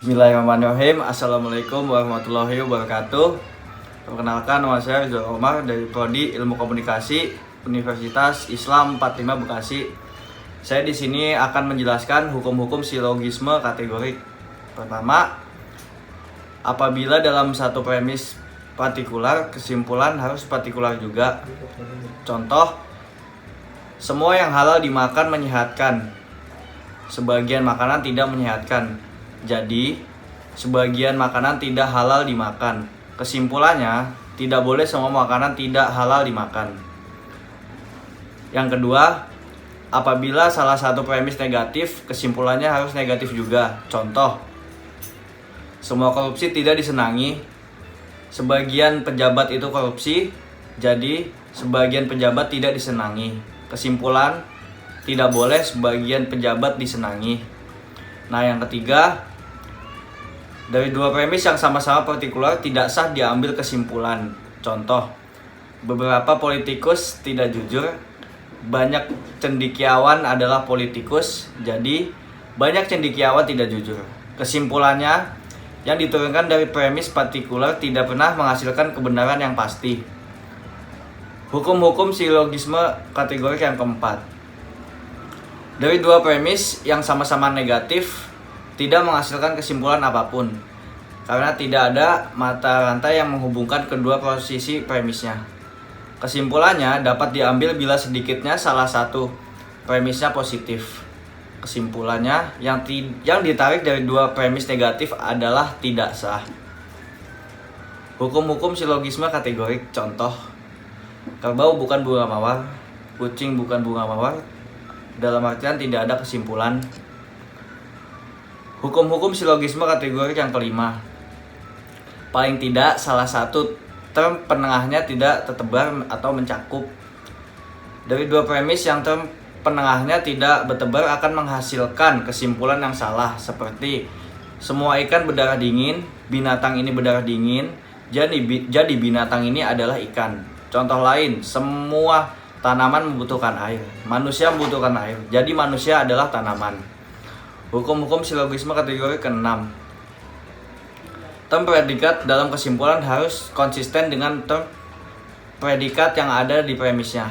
Bismillahirrahmanirrahim. Assalamualaikum warahmatullahi wabarakatuh. Perkenalkan, nama saya Rizal Omar dari Prodi Ilmu Komunikasi Universitas Islam 45 Bekasi. Saya di sini akan menjelaskan hukum-hukum silogisme kategorik. Pertama, apabila dalam satu premis partikular, kesimpulan harus partikular juga. Contoh, semua yang halal dimakan menyehatkan. Sebagian makanan tidak menyehatkan. Jadi, sebagian makanan tidak halal dimakan. Kesimpulannya, tidak boleh semua makanan tidak halal dimakan. Yang kedua, apabila salah satu premis negatif, kesimpulannya harus negatif juga. Contoh, semua korupsi tidak disenangi. Sebagian pejabat itu korupsi, jadi sebagian pejabat tidak disenangi. Kesimpulan, tidak boleh sebagian pejabat disenangi. Nah, yang ketiga, dari dua premis yang sama-sama partikular tidak sah diambil kesimpulan. Contoh, beberapa politikus tidak jujur, banyak cendekiawan adalah politikus, jadi banyak cendekiawan tidak jujur. Kesimpulannya, yang diturunkan dari premis partikular tidak pernah menghasilkan kebenaran yang pasti. Hukum-hukum silogisme kategorik yang keempat. Dari dua premis yang sama-sama negatif, tidak menghasilkan kesimpulan apapun, karena tidak ada mata rantai yang menghubungkan kedua posisi premisnya. Kesimpulannya dapat diambil bila sedikitnya salah satu premisnya positif. Kesimpulannya yang ditarik dari dua premis negatif adalah tidak sah. Hukum-hukum silogisme kategorik. Contoh, kerbau bukan bunga mawar, kucing bukan bunga mawar, dalam artian tidak ada kesimpulan. Hukum-hukum silogisme kategorik yang kelima. Paling tidak salah satu term penengahnya tidak tertebar atau mencakup. Dari dua premis yang term penengahnya tidak bertebar akan menghasilkan kesimpulan yang salah, seperti semua ikan berdarah dingin, binatang ini berdarah dingin, jadi binatang ini adalah ikan. Contoh lain, semua tanaman membutuhkan air, manusia membutuhkan air, jadi manusia adalah tanaman. Hukum-hukum silogisme kategori ke-6. Term predikat dalam kesimpulan harus konsisten dengan term predikat yang ada di premisnya.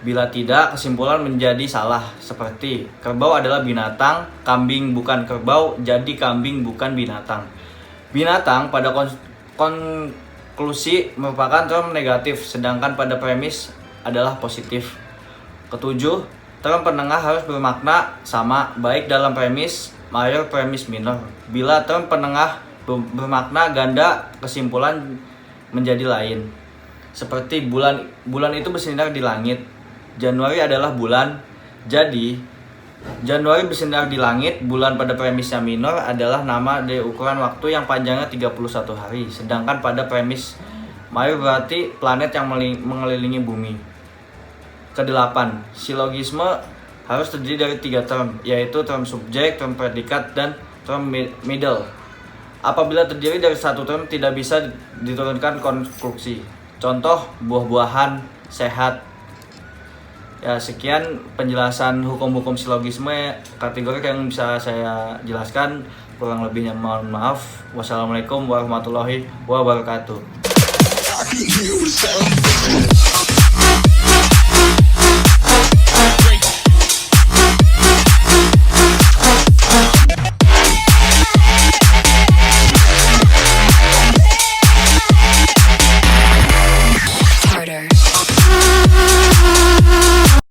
Bila tidak, kesimpulan menjadi salah, seperti kerbau adalah binatang, kambing bukan kerbau, jadi kambing bukan binatang. Binatang pada konklusi merupakan term negatif, sedangkan pada premis adalah positif. Ketujuh, term penengah harus bermakna sama baik dalam premis mayor premis minor. Bila term penengah bermakna ganda, kesimpulan menjadi lain. Seperti bulan itu bersinar di langit. Januari adalah bulan. Jadi Januari bersinar di langit, bulan pada premisnya minor adalah nama dari ukuran waktu yang panjangnya 31 hari. Sedangkan pada premis mayor berarti planet yang mengelilingi bumi. Kedelapan, silogisme harus terdiri dari 3 term, yaitu term subjek, term predikat, dan term middle. Apabila terdiri dari satu term, tidak bisa diturunkan konstruksi. Contoh, buah-buahan, sehat. Ya, sekian penjelasan hukum-hukum silogisme kategori yang bisa saya jelaskan. Kurang lebihnya mohon maaf. Wassalamualaikum warahmatullahi wabarakatuh.